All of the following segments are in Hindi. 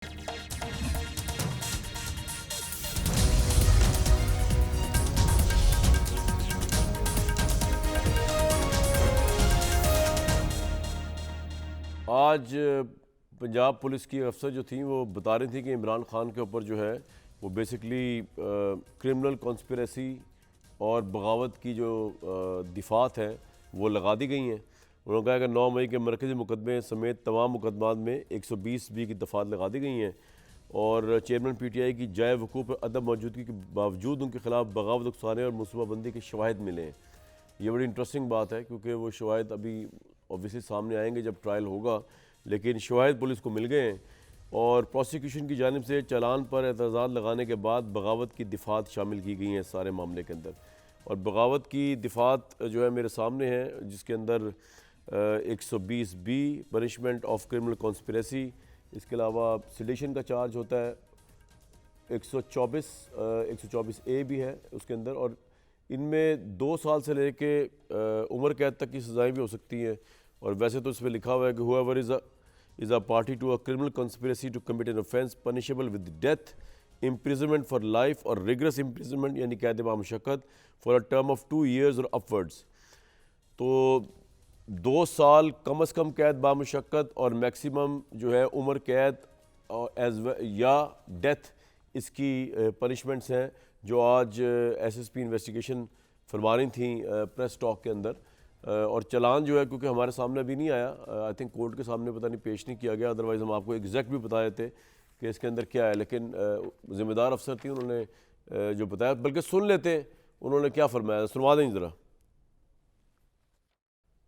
आज पंजाब पुलिस की अफसर जो थी वो बता रही थी कि इमरान खान के ऊपर जो है वो बेसिकली क्रिमिनल कॉन्स्पिरेसी और बगावत की जो दिफात है वो लगा दी गई हैं। उन्होंने कहा कि 9 मई के मरकज़ी मुकदमे समेत तमाम मुकदमात में 120 बी की दफात लगा दी गई हैं और चेयरमैन PTI की जाय वकूफ़ पर अदम मौजूदगी के बावजूद उनके खिलाफ बगावत, उकसाने और मनसूबाबंदी के शवाहिद मिले हैं। ये बड़ी इंटरेस्टिंग बात है क्योंकि वो शवाहिद अभी ऑब्वियसली सामने आएंगे जब ट्रायल होगा, लेकिन शवाहिद पुलिस को मिल गए हैं और प्रोसिक्यूशन की जानिब से चालान पर एतराज़ात लगाने के बाद बगावत की दिफात शामिल की गई हैं सारे मामले के अंदर। और बगावत की दिफात जो है मेरे सामने है, जिसके अंदर 120 B punishment of criminal conspiracy, इसके अलावा सिडिशन का चार्ज होता है 124 ए भी है उसके अंदर, और इनमें 2 साल से लेके उम्र कैद तक की सज़ाएँ भी हो सकती हैं। और वैसे तो इसमें लिखा हुआ है कि whoever is a party to a criminal conspiracy to commit an offence punishable with death, imprisonment for life और rigorous imprisonment यानी कैद बामुशक्कत for a term of 2 years और upwards। तो 2 साल कम से कम कैद बामुशक्कत और मैक्सिमम जो है उम्र कैद या डेथ, इसकी पनिशमेंट्स हैं जो आज SSP इन्वेस्टिगेशन फरमा रही थी प्रेस टॉक के अंदर। और चलान जो है क्योंकि हमारे सामने अभी नहीं आया, आई थिंक कोर्ट के सामने पता नहीं पेश नहीं किया गया, अदरवाइज़ हम आपको एग्जैक्ट भी बता देते कि इसके अंदर क्या है, लेकिन ज़िम्मेदार अफसर थी, उन्होंने जो बताया, बल्कि सुन लेते उन्होंने क्या फरमाया, सुनवा दें ज़रा।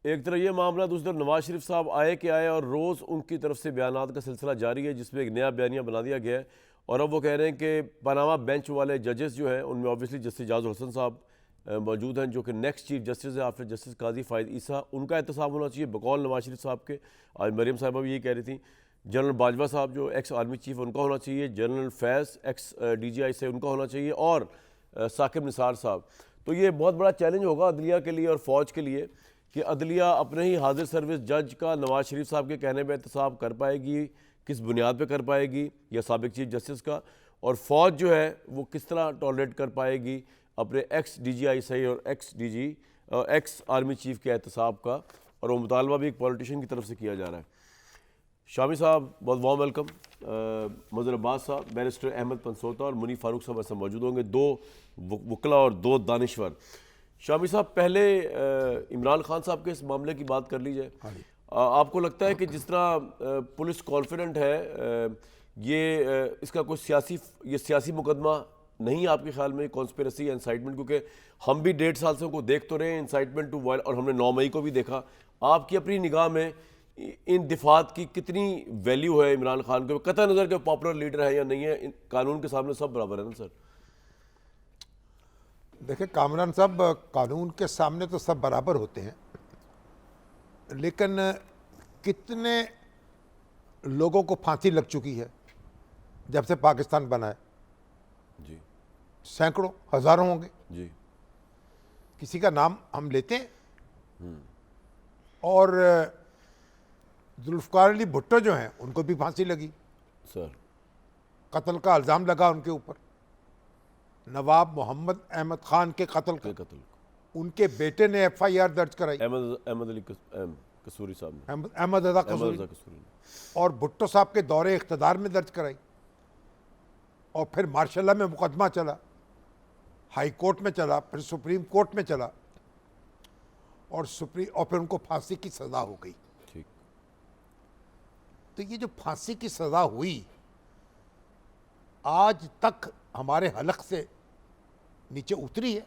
एक तरह ये मामला, दूसरी तरफ नवाज शरीफ साहब आए कि आए और रोज़ उनकी तरफ से बयानात का सिलसिला जारी है, जिसमें एक नया बयानिया बना दिया गया है और अब वो कह रहे हैं कि पनामा बेंच वाले जजेस जो हैं उनमें ऑब्वियसली जस्टिस जाजुल हसन साहब मौजूद हैं जो कि नेक्स्ट चीफ जस्टिस है आफ्टर जस्टिस काजी फ़ायद ईसा, उनका एहतसाब होना चाहिए बकौल नवाज शरीफ साहब के। आज मरीम साहिबा भी यही कह रही थी। जनरल बाजवा साहब जो एक्स आर्मी चीफ उनका होना चाहिए, जनरल फैज़ एक्स DGI से उनका होना चाहिए, और साकिब निसार साहब। तो ये बहुत बड़ा चैलेंज होगा अदलिया के लिए और फ़ौज के लिए कि अदलिया अपने ही हाजिर सर्विस जज का नवाज शरीफ साहब के कहने पर एहतसाब कर पाएगी, किस बुनियाद पर कर पाएगी, या साबिक चीफ जस्टिस का, और फ़ौज जो है वो किस तरह टॉलरेट कर पाएगी अपने एक्स DGI सही और एक्स आर्मी चीफ के एहतसाब का। और वो मुतालबा भी एक पॉलिटिशियन की तरफ से किया जा रहा है। शामी साहब बहुत वार्म वेलकम। मज़हर अब्बास साहब, बैरिस्टर अहमद पनसोता और मुनीफ फारूक साहब ऐसा मौजूद होंगे, 2 वकला और 2 दानिश्वर। शामी साहब, पहले इमरान खान साहब के इस मामले की बात कर लीजिए। आपको लगता है कि जिस तरह पुलिस कॉन्फिडेंट है इसका कोई सियासी मुकदमा नहीं आपके ख्याल में, कॉन्स्पिरेसी या इंसाइटमेंट? क्योंकि हम भी 1.5 साल से उनको देख तो रहे हैं, इंसाइटमेंट टू वायलेंस, और हमने 9 मई को भी देखा। आपकी अपनी निगाह में इन दिफात की कितनी वैल्यू है इमरान खान के? कतई नज़र के पॉपुलर लीडर है या नहीं है, कानून के सामने सब बराबर है ना सर? देखिए कामरान साहब, कानून के सामने तो सब बराबर होते हैं, लेकिन कितने लोगों को फांसी लग चुकी है जब से पाकिस्तान बना है? जी सैकड़ों, हजारों होंगे जी। किसी का नाम हम लेते हैं। और जुल्फ़िकार अली भुट्टो जो हैं उनको भी फांसी लगी सर, कत्ल का इल्ज़ाम लगा उनके ऊपर। नवाब मोहम्मद अहमद खान के कत्ल का उनके बेटे ने FIR दर्ज कराई, अहमद अली कसूरी साहब ने, अहमद रज़ा कसूरी, और भुट्टो साहब के दौरे इख्तदार में दर्ज कराई। और फिर मार्शल्ला में मुकदमा चला, हाई कोर्ट में चला, फिर सुप्रीम कोर्ट में चला, और फिर उनको फांसी की सज़ा हो गई। ठीक। तो ये जो फांसी की सज़ा हुई आज तक हमारे हलक से नीचे उतरी है,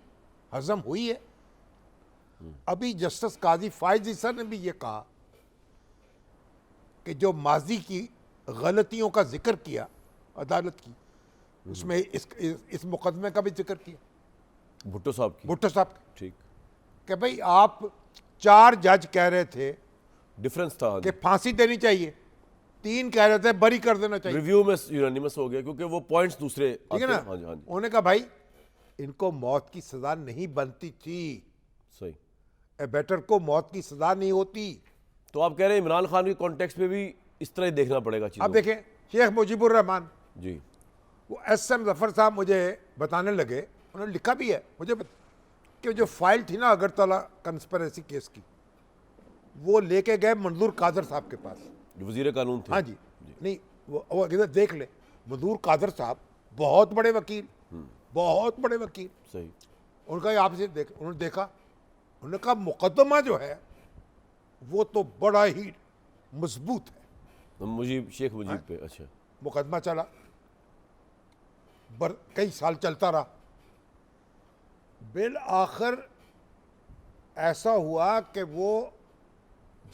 हजम हुई है। अभी जस्टिस काजी फ़ायद ईसा ने भी ये कहा कि जो माजी की गलतियों का जिक्र किया अदालत की, उसमें इस मुकदमे का भी जिक्र किया भुट्टो साहब ठीक, कि भाई आप 4 जज कह रहे थे डिफरेंस था कि फांसी देनी चाहिए, 3 कह रहे थे बरी कर देना चाहिए। रिव्यू में यूनानिमस हो गया क्योंकि वो पॉइंट्स दूसरे, ठीक है ना? हाँ जी, हाँ जी। उन्होंने कहा भाई इनको मौत की सजा नहीं बनती थी, सही, एबेटर को मौत की सजा नहीं होती। तो आप कह रहे हैं इमरान खान के कॉन्टेक्स्ट में भी इस तरह ही देखना पड़ेगा चीज़ों अब देखें शेख मुजीबुर रहमान, जी वो एस.एम. जफर साहब मुझे बताने लगे, उन्होंने लिखा भी है मुझे कि जो फाइल थी ना अगरतला कंस्पिरेसी केस की, वो लेके गए मंजूर कादर साहब के पास। जो वजीर कानून थे। हाँ जी, नहीं वो इधर देख ले, मंजूर कादर साहब बहुत बड़े वकील, बहुत बड़े वकील। सही। उनका आपसे देख, उन्होंने देखा, उन्होंने कहा मुकदमा जो है वो तो बड़ा ही मजबूत है। मुजीब, शेख मुजीब पे। अच्छा। मुकदमा चला, कई साल चलता रहा, बिल आखिर ऐसा हुआ कि वो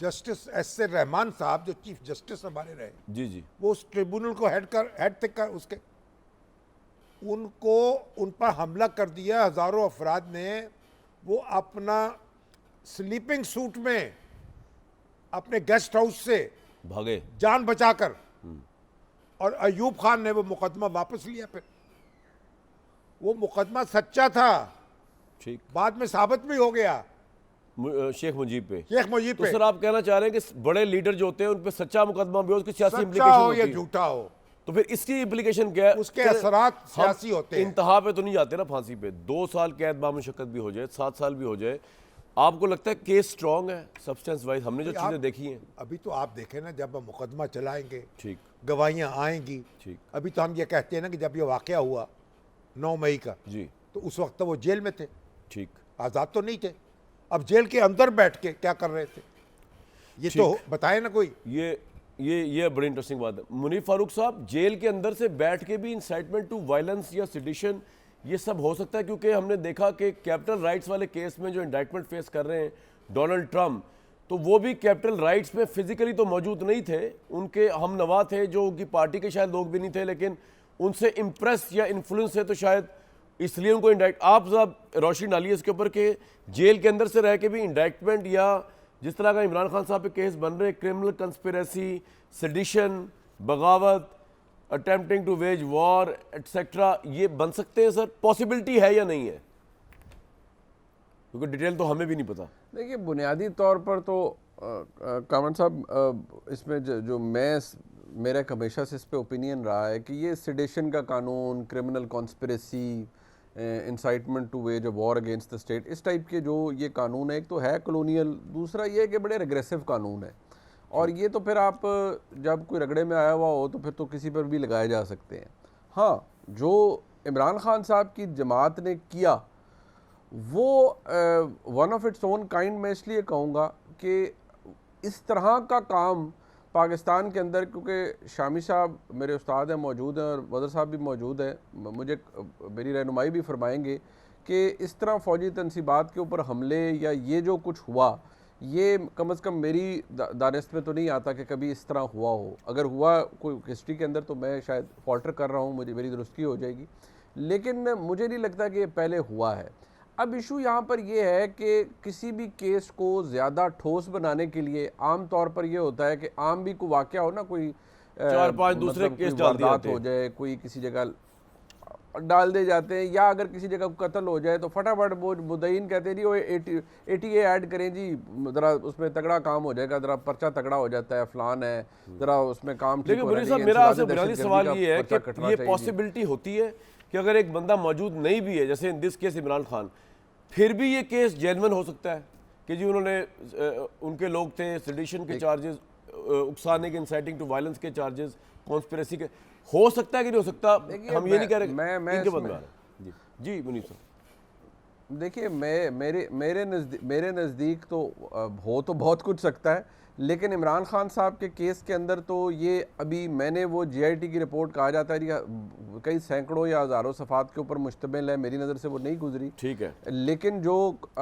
जस्टिस एस.ए. रहमान साहब जो चीफ जस्टिस हमारे रहे, जी जी। वो उस ट्रिब्यूनल को हेड थे कर उसके, उनको उन पर हमला कर दिया हजारों अफराद ने। वो अपना स्लीपिंग सूट में अपने गेस्ट हाउस से भागे। जान बचाकर, और अयूब खान ने वो मुकदमा वापस लिया। फिर वो मुकदमा सच्चा था, ठीक। बाद में साबित भी हो गया शेख मुजीब पे। शेख मुजीब तो पे, सर आप कहना चाह रहे हैं कि बड़े लीडर जो होते हैं उन पे सच्चा मुकदमा भी हो, उसकी सियासी सच्चा इम्प्लीकेशन हो होती या है। झूठा हो, तो फिर इसकी इम्प्लीकेशन क्या है? उसके कि असरात हम सियासी होते हैं। इंतहा पे तो नहीं जाते ना, फांसी पे 2 साल कैद बामुशक्कत भी हो जाए, 7 साल भी हो जाए, आपको लगता है केस स्ट्रांग है सब्सटेंस वाइज? हमने जो चीजें देखी हैं। अभी तो आप देखें ना, जब हम मुकदमा चलाएंगे, ठीक गवाहियां आएंगी, ठीक। अभी तो हम ये कहते हैं ना कि जब ये वाकया हुआ 9 मई का, जी तो उस वक्त तो वो जेल में थे, ठीक। आज़ाद तो नहीं थे। अब जेल के अंदर बैठ के क्या कर रहे थे, ये तो बताए ना कोई। ये बड़ी इंटरेस्टिंग बात है। मुनीफ फारूक साहब, जेल के अंदर से बैठ के भी इंसाइटमेंट टू वायलेंस या सेडिशन ये सब हो सकता है? क्योंकि हमने देखा कि कैपिटल राइट्स वाले केस में जो इंडाइटमेंट फेस कर रहे हैं डोनाल्ड ट्रम्प, तो वो भी कैपिटल राइट्स में फिजिकली तो मौजूद नहीं थे, उनके हम नवा थे जो उनकी पार्टी के शायद लोग भी नहीं थे, लेकिन उनसे इम्प्रेस या इन्फ्लुएंस है तो शायद इसलिए उनको इंडाइट। आप जब रोशनी डालिए इसके ऊपर कि जेल के अंदर से रह के भी इंडाइटमेंट, या जिस तरह का इमरान खान साहब पे केस बन रहे, क्रिमिनल कंस्पिरेसी, सेडिशन, बगावत, attempting to wage war etcetera, ये बन सकते हैं सर? पॉसिबिलिटी है या नहीं है? क्योंकि डिटेल तो हमें भी नहीं पता। देखिए, बुनियादी तौर पर तो कामन साहब, इसमें जो मेरा एक हमेशा से इस पे ओपिनियन रहा है कि ये सेडेशन का कानून, criminal conspiracy, incitement to wage a war against the state, इस टाइप के जो ये कानून है, एक तो है कॉलोनियल, दूसरा ये है कि बड़े रेग्रेसिव कानून है, और ये तो फिर आप जब कोई रगड़े में आया हुआ हो तो फिर तो किसी पर भी लगाए जा सकते हैं। हाँ, जो इमरान खान साहब की जमात ने किया वो one of its own kind, मैं इसलिए कहूँगा कि इस तरह का काम पाकिस्तान के अंदर, क्योंकि शामी साहब मेरे उस्ताद हैं, मौजूद हैं, और बदर साहब भी मौजूद हैं, मुझे मेरी रहनुमाई भी फरमाएंगे कि इस तरह फ़ौजी तनसीबात के ऊपर हमले या ये जो कुछ हुआ, ये कम अज़ कम मेरी दानिस्त में तो नहीं आता कि कभी इस तरह हुआ हो। अगर हुआ कोई हिस्ट्री के अंदर तो मैं शायद फॉल्टर कर रहा हूँ, मुझे मेरी दुरुस्ती हो जाएगी, लेकिन मुझे नहीं लगता कि ये पहले हुआ है। अब इशू यहाँ पर यह है कि किसी भी केस को ज़्यादा ठोस बनाने के लिए आम तौर पर यह होता है कि आम भी कोई वाक़या हो ना, कोई 4-5 दूसरे केस डाल दिए जाते हैं, हो जाए, कोई किसी जगह डाल दे जाते हैं, या अगर किसी जगह कत्ल हो जाए तो फटाफट वो मुद्दईन कहते हैं जी वो ATA ऐड करें जी, ज़रा उसमें तगड़ा काम हो जाएगा, ज़रा पर्चा तगड़ा हो जाता है, फलान है, ज़रा उसमें काम ठीक हो लेकिन रहा है। मेरा आपसे बुनियादी सवाल ये है कि ये पॉसिबिलिटी होती है कि अगर एक बंदा मौजूद नहीं भी है, जैसे in this case Imran Khan, फिर भी ये केस जेन्युइन हो सकता है कि जी उन्होंने उनके लोग थे, सेडिशन के चार्जेस, उकसाने के, इंसाइटिंग टू वायलेंस के चार्जेस, कॉन्स्पिरेसी के, हो सकता है कि नहीं हो सकता? हम ये नहीं कह रहे इनके बंदा जी जी मुनीफ साहब। देखिए, मेरे नज़दीक तो हो तो बहुत कुछ सकता है, लेकिन इमरान खान साहब के केस के अंदर तो ये अभी मैंने वो GIT की रिपोर्ट कहा जाता है कई सैकड़ों या हज़ारों सफ़ात के ऊपर मुश्तमिल है, मेरी नज़र से वो नहीं गुजरी, ठीक है, लेकिन जो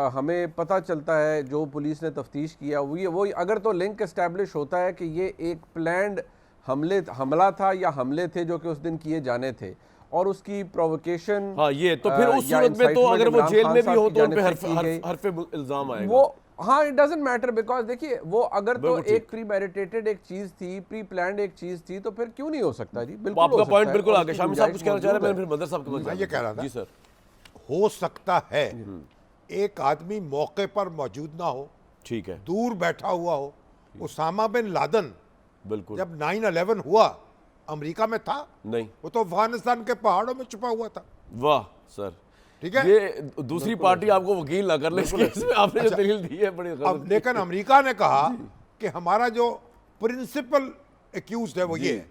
हमें पता चलता है, जो पुलिस ने तफ्तीश किया, वो अगर तो लिंक इस्टेब्लिश होता है कि ये एक प्लान्ड हमला था या हमले थे जो कि उस दिन किए जाने थे, और उसकी प्रोवोकेशन, हाँ ये तो फिर उस सूरत में तो अगर वो जेल में भी हो तो उन पे हरफे इल्जाम आएगा वो, हाँ, इट डजंट मैटर, बिकॉज देखिए वो अगर तो एक प्री मेडिटेटेड एक चीज थी, प्री प्लान्ड एक चीज थी, तो फिर क्यों नहीं हो सकता जी? बिल्कुल आपका पॉइंट बिल्कुल आ आ गया। शामी साहब कुछ कहना चाह रहे हैं, मैं फिर बदर साहब के पास मैं ये कह रहा था जी सर। हो सकता है एक आदमी मौके पर मौजूद ना हो, ठीक है, दूर बैठा हुआ हो। उसामा बिन लादेन बिल्कुल जब 9/11 हुआ, अमेरिका में था? नहीं। वो तो अफगानिस्तान के पहाड़ों में छुपा हुआ था। वाह सर, ठीक है, ये दूसरी पार्टी आपको वकील ना कर ले इस केस में, आपने जो दलील दी है बड़ी अब लेकिन अमेरिका ने कहा कि हमारा जो प्रिंसिपल एक्यूज्ड है वो ये है,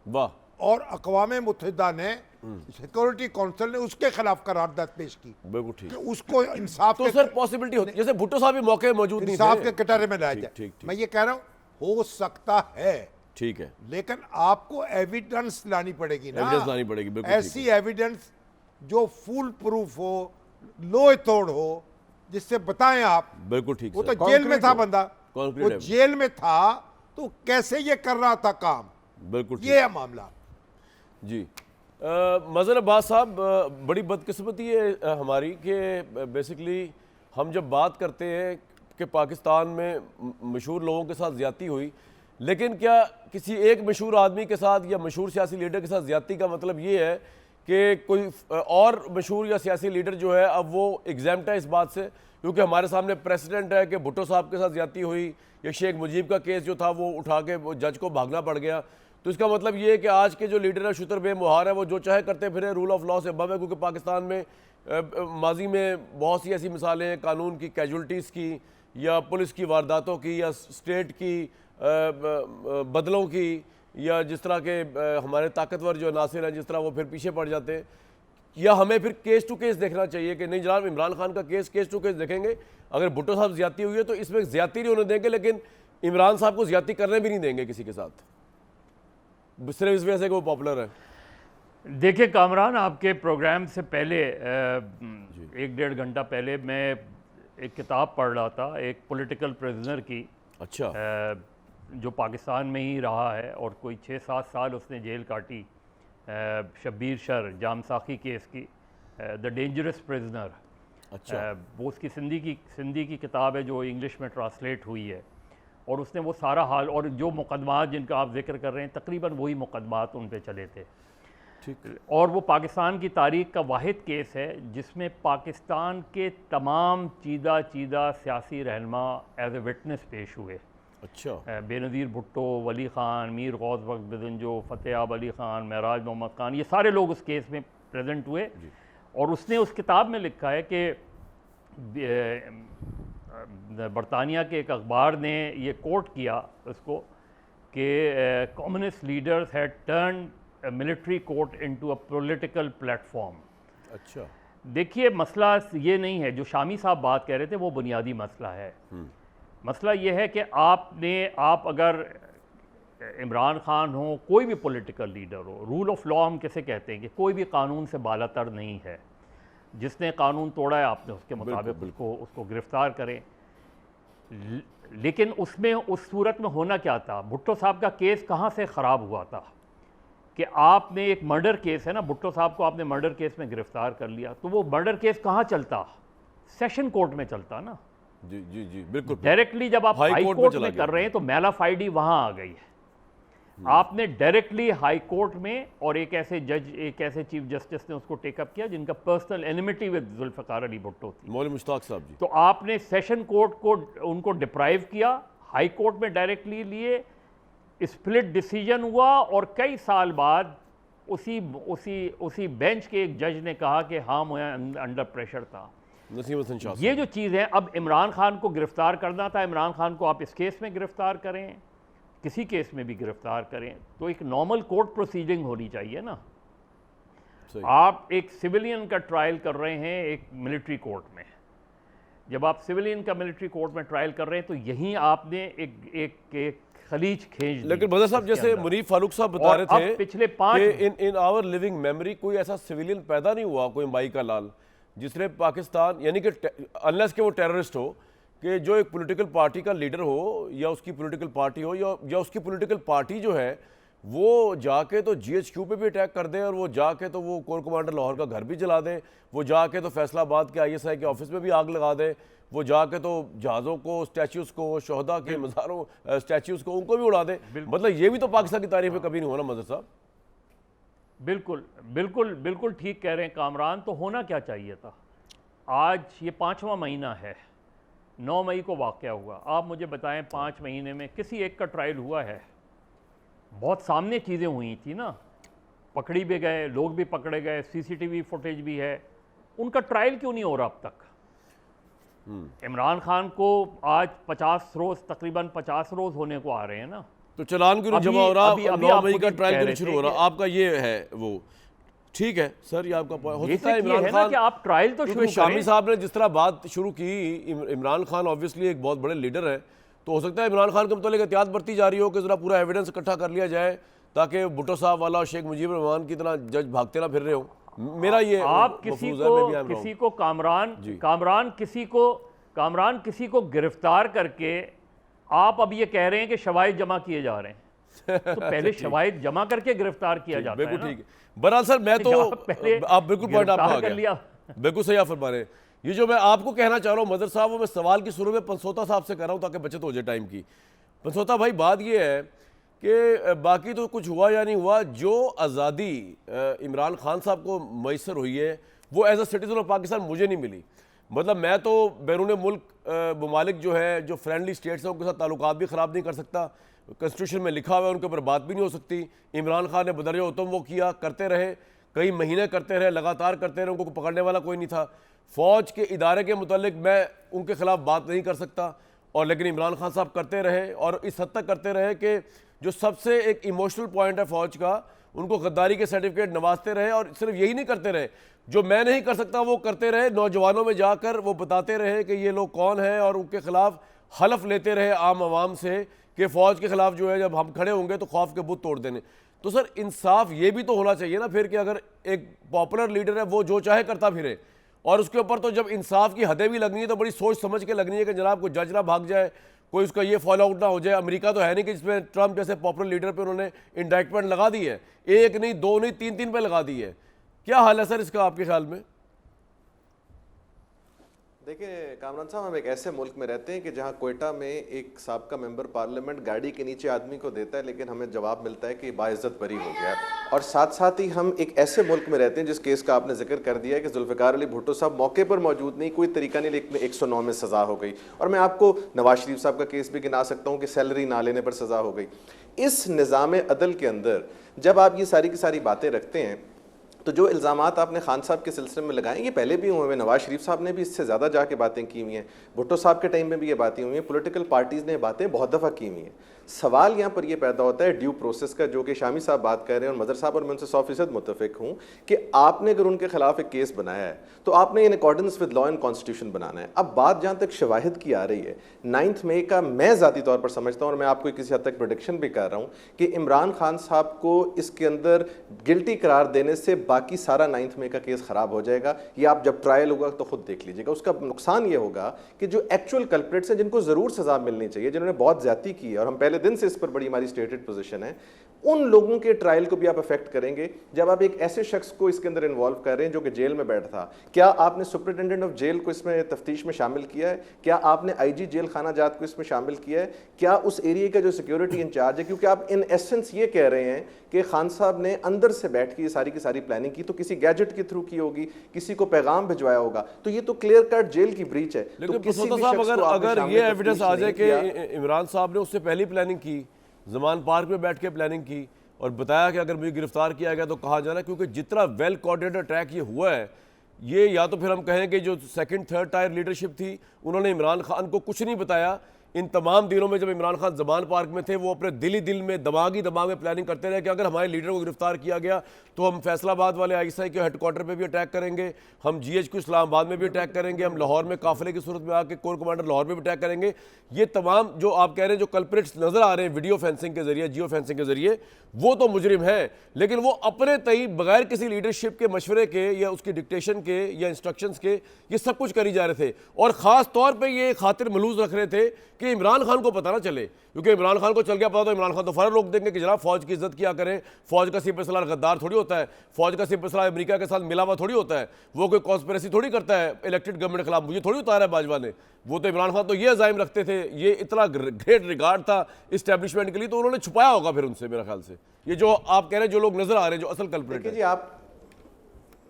वाह, और अक़वाम मुत्तहिदा ने सिक्योरिटी काउंसिल ने उसके खिलाफ करारदाद पेश की बिल्कुल ठीक। कि उसको इंसाफ तो के सर पॉसिबिलिटी होती, जैसे भुट्टो साहब भी मौके मौजूद नहीं इंसाफ के थे। कटहरे में लाया ठीक, जाए। ठीक, ठीक। मैं ये कह रहा हूं हो सकता है, ठीक है, लेकिन आपको एविडेंस लानी पड़ेगी ना, एविडेंस लानी पड़ेगी, बिल्कुल ऐसी एविडेंस जो फुल प्रूफ हो, लोहे तोड़ हो, जिससे बताएं आप। बिल्कुल ठीक। वो सर, तो जेल में था बंदा, Concrete वो evidence। जेल में था तो कैसे ये कर रहा था काम, बिल्कुल ठीक। ये है मामला जी, मज़हर अब्बास साहब, बड़ी बदकिस्मती है हमारी कि बेसिकली हम जब बात करते हैं कि पाकिस्तान में मशहूर लोगों के साथ ज़्यादती हुई, लेकिन क्या किसी एक मशहूर आदमी के साथ या मशहूर सियासी लीडर के साथ ज़्यादती का मतलब ये है कि कोई और मशहूर या सियासी लीडर जो है अब वो एग्जाम्प्ट है इस बात से? क्योंकि हमारे सामने प्रेसिडेंट है कि भुट्टो साहब के साथ ज़्यादती हुई, या शेख मुजीब का केस जो था वो उठा के वो जज को भागना पड़ गया, तो इसका मतलब ये है कि आज के जो लीडर है शुतर बे मुहार है, वो जो चाहे करते फिरे, रूल ऑफ लॉ से अबव है। क्योंकि पाकिस्तान में माजी में बहुत सी ऐसी मिसालें हैं कानून की कैजुअल्टीज़ की, या पुलिस की वारदातों की, या स्टेट की बदलों की, या जिस तरह के हमारे ताकतवर जो नासिर हैं जिस तरह वो फिर पीछे पड़ जाते हैं। या हमें फिर केस टू केस देखना चाहिए कि नहीं जनाब, इमरान खान का केस टू केस देखेंगे, अगर भुट्टो साहब ज़्यादती हुई है तो इसमें ज़्यादती नहीं होने देंगे, लेकिन इमरान साहब को ज़्यादती करने भी नहीं देंगे किसी के साथ, सिर्फ इस वजह से कि वो पॉपुलर है। देखिए कामरान, आपके प्रोग्राम से पहले 1-1.5 घंटा पहले मैं एक किताब पढ़ रहा था, एक पॉलिटिकल प्रिजनर की। अच्छा, जो पाकिस्तान में ही रहा है और कोई 6-7 साल उसने जेल काटी, शब्बीर शर जाम साखी केस की, द डेंजरस प्रिजनर। अच्छा, वो उसकी सिंधी की किताब है जो इंग्लिश में ट्रांसलेट हुई है, और उसने वो सारा हाल और जो मुकदमात जिनका आप जिक्र कर रहे हैं तकरीबन वही मुकदमात उन पे चले थे। ठीक। और वो पाकिस्तान की तारीख का वाहिद केस है जिसमें पाकिस्तान के तमाम चीदा सियासी रहनुमा एज ए विटनेस पेश हुए। अच्छा, बेनज़ीर भुट्टो, वली ख़ान, मीर गौस बख्श बिदंजो, फ़तेह अली ख़ान, महराज मोहम्मद ख़ान, ये सारे लोग उस केस में प्रेजेंट हुए। और उसने उस किताब में लिखा है कि बरतानिया के एक अखबार ने ये कोट किया उसको कि communist leaders had turn military court into a political platform. अच्छा, देखिए मसला ये नहीं है जो शामी साहब बात कह रहे थे, वो बुनियादी मसला है। मसला ये है कि आप अगर इमरान खान हो, कोई भी पॉलिटिकल लीडर हो, रूल ऑफ लॉ हम कैसे कहते हैं कि कोई भी कानून से बालातर नहीं है। जिसने कानून तोड़ा है आपने उसके मुताबिक उसको गिरफ्तार करें। लेकिन उसमें उस सूरत में होना क्या था, भुट्टो साहब का केस कहाँ से ख़राब हुआ था कि आपने एक मर्डर केस है ना, भुट्टो साहब को आपने मर्डर केस में गिरफ्तार कर लिया, तो वो मर्डर केस कहाँ चलता, सेशन कोर्ट में चलता ना। जी जी जी, बिल्कुल। डायरेक्टली जब आप हाई कोर्ट में कर रहे हैं तो मैलाफाइडी वहाँ आ गई है। आपने डायरेक्टली हाई कोर्ट में, और एक ऐसे चीफ जस्टिस ने उसको टेकअप किया जिनका personal enmity with Zulfikar Ali Bhutto थी, मौलवी मुश्ताक साहब जी। तो आपने सेशन कोर्ट को उनको डिप्राइव किया, हाई कोर्ट में डायरेक्टली लिए, स्प्लिट डिसीजन हुआ, और कई साल बाद उसी बेंच के एक जज ने कहा कि हाँ मैं अंडर प्रेशर था। नसीम हसन शाह ये जो चीज़ है, अब इमरान खान को गिरफ्तार करना था, इमरान खान को आप इस केस में गिरफ्तार करें, किसी केस में भी गिरफ्तार करें, तो एक नॉर्मल कोर्ट प्रोसीडिंग होनी चाहिए ना। सही। आप एक सिविलियन का ट्रायल कर रहे हैं एक मिलिट्री कोर्ट में, जब आप सिविलियन का मिलिट्री कोर्ट में ट्रायल कर रहे हैं तो यहीं आपने एक खलीज खींच दी। लेकिन बदर साहब, जैसे मुनीफ फारूक साहब बता रहे थे पिछले 5 इन आवर लिविंग मेमोरी कोई ऐसा सिविलियन पैदा नहीं हुआ, कोई माई का लाल, जिसने पाकिस्तान, यानी कि अनलेस के वो टेररिस्ट हो, कि जो एक पॉलिटिकल पार्टी का लीडर हो या उसकी पॉलिटिकल पार्टी हो या उसकी पॉलिटिकल पार्टी जो है वो जाके तो GHQ पे भी अटैक कर दे, और वो जाके तो वो कोर कमांडर लाहौर का घर भी जला दे, वो जाके तो फैसलाबाद के ISI के ऑफिस में भी आग लगा दे, वो जाके तो जहाज़ों को, स्टैच्यूज़ को, शोहदा के मज़ारों स्टैच्यूज़ को, उनको भी उड़ा दे। मतलब ये भी तो पाकिस्तान की तारीफ में कभी नहीं होना मज़र साहब। बिल्कुल बिल्कुल बिल्कुल ठीक कह रहे हैं कामरान। तो होना क्या चाहिए था। आज ये 5वां महीना है, 9 मई को वाक़या हुआ। आप मुझे बताएं 5 महीने में किसी एक का ट्रायल हुआ है? बहुत सामने चीज़ें हुई थी ना, पकड़ी भी गए, लोग भी पकड़े गए, सीसीटीवी फुटेज भी है। उनका ट्रायल क्यों नहीं हो रहा अब तक? इमरान खान को आज 50 रोज, तकरीबन 50 रोज होने को आ रहे हैं ना। तो चलान क्यों नहीं अभी- जमा हो रहा? अभी- अभी 9 आप मई खुद का ही ट्रायल कह क्यों रहे नहीं शुरू थे हो रहा? कि- आपका ये है वो, ठीक है सर, ये आपका point हो बेसिक सकता है। ये इमरान है ना खान, कि आप ट्रायल तो शुरू क्योंकि शामी करें। साहब ने जिस तरह बात शुरू की, इमरान खान ऑब्वियसली एक बहुत बड़े लीडर है, तो हो सकता है इमरान खान के मतलब एहतियात बरती जा रही हो कि जरा पूरा एविडेंस इकट्ठा कर लिया जाए ताकि भुट्टो साहब वाला और शेख मुजीब रहमान की तरह जज भागते ना फिर रहे हो। मेरा ये आप किसी मफरूज़ है, मैं भी I'm किसी wrong। को जी। कामरान किसी को गिरफ्तार करके आप अब ये कह रहे हैं कि शवाहिद जमा किए जा रहे हैं। तो पहले शवाहिद जमा करके गिरफ्तार किया जाता है बिल्कुल ना। ठीक है। बहरहाल सर, मैं तो आप पहले आप बिल्कुल पॉइंट आपका आ गिरफ्तार कर गया, लिया। बिल्कुल सही आप फरमा रहे हैं। ये जो मैं आपको कहना चाह रहा हूँ मदर साहब, वो मैं सवाल की शुरू में पंसोता साहब से कर रहा हूँ ताकि बचत हो जाए टाइम की। पंसोता भाई, बात ये है कि बाकी तो कुछ हुआ या नहीं हुआ, जो आज़ादी इमरान खान साहब को मैसर हुई है वो as a citizen of Pakistan मुझे नहीं मिली। मतलब मैं तो बैरून मुल्क ममालिक जो है, जो फ्रेंडली स्टेट्स हैं, उनके साथ ताल्लुकात भी ख़राब नहीं कर सकता। कॉन्स्टिट्यूशन में लिखा हुआ है, उनके ऊपर बात भी नहीं हो सकती। इमरान खान ने बदरिया उत्तम वो किया, करते रहे, कई महीने करते रहे, लगातार करते रहे, उनको पकड़ने वाला कोई नहीं था। फ़ौज के इदारे के मुतालिक मैं उनके ख़िलाफ़ बात नहीं कर सकता, और लेकिन इमरान खान साहब करते रहे, और इस हद तक करते रहे कि जो सबसे एक इमोशनल पॉइंट है फ़ौज का, उनको गद्दारी के सर्टिफिकेट नवाजते रहे। और सिर्फ यही नहीं करते रहे, जो मैं नहीं कर सकता वो करते रहे। नौजवानों में जाकर वो बताते रहे कि ये लोग कौन हैं, और उनके खिलाफ हलफ लेते रहे आम आवाम से कि फ़ौज के खिलाफ जो है जब हम खड़े होंगे तो खौफ के बुत तोड़ देने। तो सर, इंसाफ ये भी तो होना चाहिए ना फिर, कि अगर एक पॉपुलर लीडर है वो जो चाहे करता फिरे, और उसके ऊपर तो जब इंसाफ की हदें भी लगनी है तो बड़ी सोच समझ के लगनी है कि जनाब कोई जज ना भाग जाए, कोई उसका ये फॉलो आउट ना हो जाए। अमेरिका तो है नहीं कि जिसमें ट्रंप जैसे पॉपुलर लीडर पे उन्होंने इंडाइटमेंट लगा दी है, एक नहीं, दो नहीं, तीन पे लगा दी है। क्या हाल है सर इसका आपके ख्याल में? देखिए कामरान साहब, हम एक ऐसे मुल्क में रहते हैं कि जहां कोयटा में एक साबका मेंबर पार्लियामेंट गाड़ी के नीचे आदमी को देता है, लेकिन हमें जवाब मिलता है कि बाइज्जत बरी हो गया है। और साथ साथ ही हम एक ऐसे मुल्क में रहते हैं जिस केस का आपने जिक्र कर दिया है कि जुल्फ़िकार अली भुट्टो साहब मौके पर मौजूद नहीं, कोई तरीका नहीं, लेकिन 109 में सज़ा हो गई। और मैं आपको नवाज शरीफ साहब का केस भी गिना सकता हूँ कि सैलरी ना लेने पर सज़ा हो गई। इस निज़ाम अदल के अंदर जब आप ये सारी की सारी बातें रखते हैं, तो जो इल्ज़ामात आपने खान साहब के सिलसिले में लगाए, ये पहले भी हुए हैं। नवाज शरीफ साहब ने भी इससे ज़्यादा जाके बातें की हुई हैं, भुट्टो साहब के टाइम में भी ये बातें हुई हैं, पॉलिटिकल पार्टीज़ ने बातें बहुत दफ़ा की हुई हैं। सवाल यहाँ पर ये पैदा होता है ड्यू प्रोसेस का, जो कि शामी साहब बात कर रहे हैं और मदर साहब, और मैं उनसे 100% मुत्तफिक हूँ कि आपने अगर उनके खिलाफ एक केस बनाया है तो आपने in accordance with law and constitution बनाना है। अब बात जहाँ तक शवाहिद की आ रही है, 9 मई का मैं ज़ाती तौर पर समझता हूँ, और मैं आपको किसी हद तक प्रोडिक्शन भी कर रहा हूँ कि इमरान खान साहब को इसके अंदर गिल्टी करार देने से बाकी सारा 9 मई का केस ख़राब हो जाएगा। ये आप जब ट्रायल होगा तो खुद देख लीजिएगा। उसका नुकसान ये होगा कि जो एक्चुअल कल्प्रिट्स हैं, जिनको ज़रूर सज़ा मिलनी चाहिए, जिन्होंने बहुत ज़्यादती की है, और हम पहले दिन से इस पर बड़ी हमारी स्टेटेड पोजीशन है, उन लोगों के ट्रायल को भी आप अफेक्ट करेंगे। जब आप एक ऐसे शख्स को इसके अंदर इन्वॉल्व कर रहे हैं जो कि जेल में बैठा था, क्या आपने सुपरिटेंडेंट ऑफ जेल को इसमें तफ्तीश में शामिल किया है? क्या आपने आईजी जेल खाना जात को इसमें शामिल किया है? क्या उस एरिया का जो सिक्योरिटी इंचार्ज है, क्योंकि आप इन एसेंस ये कह रहे हैं कि खान साहब ने अंदर से बैठ के ये सारी की सारी प्लानिंग की, तो किसी गैजेट के थ्रू की होगी, किसी को पैगाम भिजवाया होगा, तो ये तो क्लियर कट जेल की ब्रीच है। लेकिन तो किसी भी साहब, शख्स को आपने अगर शामिल ये तफ्तीश एविडेंस आ जाए नहीं कि किया, इमरान साहब ने उससे पहली प्लानिंग की, जमान पार्क में बैठ के प्लानिंग की, और बताया कि अगर मुझे गिरफ्तार किया गया तो कहाँ जाना, क्योंकि जितना वेल कोऑर्डिनेटेड अटैक ये हुआ है, ये या तो फिर हम कहें कि जो सेकंड थर्ड टायर लीडरशिप थी, उन्होंने इमरान खान को कुछ नहीं बताया। इन तमाम दिनों में जब इमरान खान जमान पार्क में थे, वो अपने दिल ही दिल में दिमाग में प्लानिंग करते रहे कि अगर हमारे लीडर को गिरफ्तार किया गया तो हम फैसलाबाद वाले आईएसआई के हेडक्वार्टर पे भी अटैक करेंगे, हम जीएचक्यू इस्लामाबाद में भी अटैक करेंगे, हम लाहौर में काफिले की सूरत में आके कोर कमांडर लाहौर में भी अटैक करेंगे। ये तमाम जो आप कह रहे हैं, जो कल्प्रिट्स नजर आ रहे हैं वीडियो फेंसिंग के जरिए, जियो फेंसिंग के जरिए, वो तो मुजरिम है, लेकिन वो अपने तई बगैर किसी लीडरशिप के मशवरे के या उसकी डिक्टेशन के या इंस्ट्रक्शंस के ये सब कुछ करी जा रहे थे। और ख़ास तौर पे ये खातिर मलूज रख रहे थे कि इमरान खान को पता ना चले, क्योंकि इमरान खान को चल गया पता तो इमरान खान तो फौरन रोक देंगे कि जनाब फ़ौज की इज्जत किया करें, फ़ौज का सिपह सलार गद्दार थोड़ी होता है, फ़ौज का सिपह सलार अमेरिका के साथ मिला हुआ थोड़ी होता है, वो कोई कॉन्स्पिरेसी थोड़ी करता है इलेक्टेड गवर्नमेंट के खिलाफ, मुझे थोड़ी उतारा है बाजवा ने। वो तो इमरान खान तो ये अज़ाइम रखते थे, ये इतना ग्रेट रिगार्ड था इस्टेब्लिशमेंट के लिए, तो उन्होंने छुपाया होगा फिर उनसे, मेरे ख्याल से। ये जो आप कह रहे हैं, जो लोग नजर आ रहे हैं, जो असल कल्प्रिट है। जी आप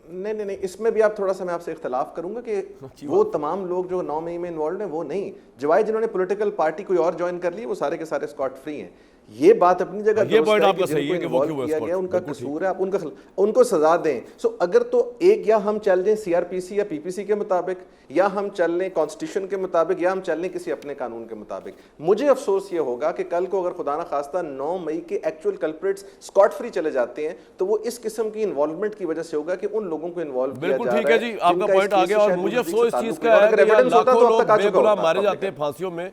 नहीं, इसमें भी आप थोड़ा सा मैं आपसे इख्तलाफ करूंगा कि वो तमाम लोग जो 9 मई में इन्वॉल्व हैं वो नहीं, जवाई जिन्होंने पॉलिटिकल पार्टी कोई और ज्वाइन कर ली, वो सारे के सारे स्कॉट फ्री हैं। ये बात अपनी जगह ये दुरुस्त पॉइंट है आपका कि सही है जिनको कि वो क्यों involve हुए किया स्पॉट, गया उनका बिल्कुल ठीक। कसूर है, आप उनको सजा दें। सो अगर तो एक या हम चल जाएं सीआरपीसी या पीपीसी के मुताबिक, या हम चल लें कॉन्स्टिट्यूशन के मुताबिक, या हम चल लें किसी अपने कानून के मुताबिक। मुझे अफसोस ये होगा कि कल को अगर खुदा ना खास्ता 9 मई के एक्चुअल कल्प्रिट्स स्कॉट फ्री चले जाते हैं तो वो इस किस्म की इन्वॉल्वमेंट की वजह से होगा कि उन लोगों को इन्वॉल्व किया बिल्कुल जा ठीक रहा है जी, आपका पॉइंट आ गया। और मुझे अफसोस इस चीज़ का है कि यार लाखों लोग बेगुनाह मारे जाते हैं फांसियों में,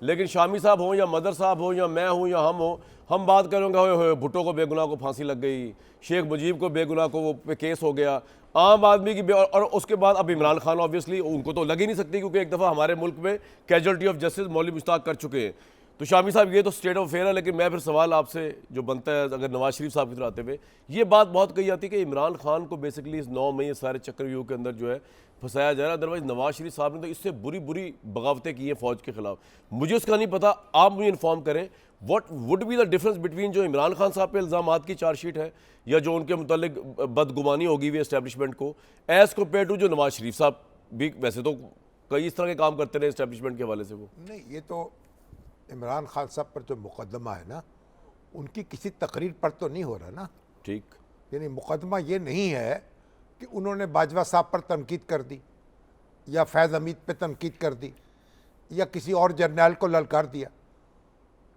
लेकिन शामी साहब हों या मदर साहब हों या मैं हूं या हम हो, हम बात करेंगे होए भुट्टो को बेगुनाह को फांसी लग गई, शेख मुजीब को बेगुनाह को वो पे केस हो गया, आम आदमी की और उसके बाद अब इमरान खान ऑब्वियसली उनको तो लग ही नहीं सकती, क्योंकि एक दफ़ा हमारे मुल्क में कैजुअलिटी ऑफ जस्टिस मौलवी मुश्ताक कर चुके हैं। तो शामी साहब ये तो स्टेट ऑफ अफेयर है, लेकिन मैं फिर सवाल आपसे जो बनता है अगर नवाज शरीफ साहब की तरफ आते हुए, ये बात बहुत कही जाती है कि इमरान खान को बेसिकली इस 9 मई सारे चक्रव्यूह के अंदर जो है फंसाया जा रहा है। अदरवाइज नवाज शरीफ साहब ने तो इससे बुरी बुरी बगावतें की हैं फौज के खिलाफ। मुझे उसका नहीं पता, आप मुझे इन्फॉर्म करें what would be the difference between जो इमरान खान साहब पे इल्ज़ामात की चार्जशीट है या जो उनके मुतालिक बदगुमानी होगी हुई एस्टेब्लिशमेंट को, एज़ कम्पेयर टू जो नवाज शरीफ साहब भी वैसे तो कई इस तरह के काम करते रहे एस्टेब्लिशमेंट के हवाले से। वो नहीं, ये तो इमरान खान साहब पर जो मुकदमा है ना, उनकी किसी तकरीर पर तो नहीं हो रहा ना। ठीक, यानी मुकदमा ये नहीं है कि उन्होंने बाजवा साहब पर तनकीद कर दी या फैज़ हमीद पे तनकीद कर दी या किसी और जर्नैल को ललकार दिया।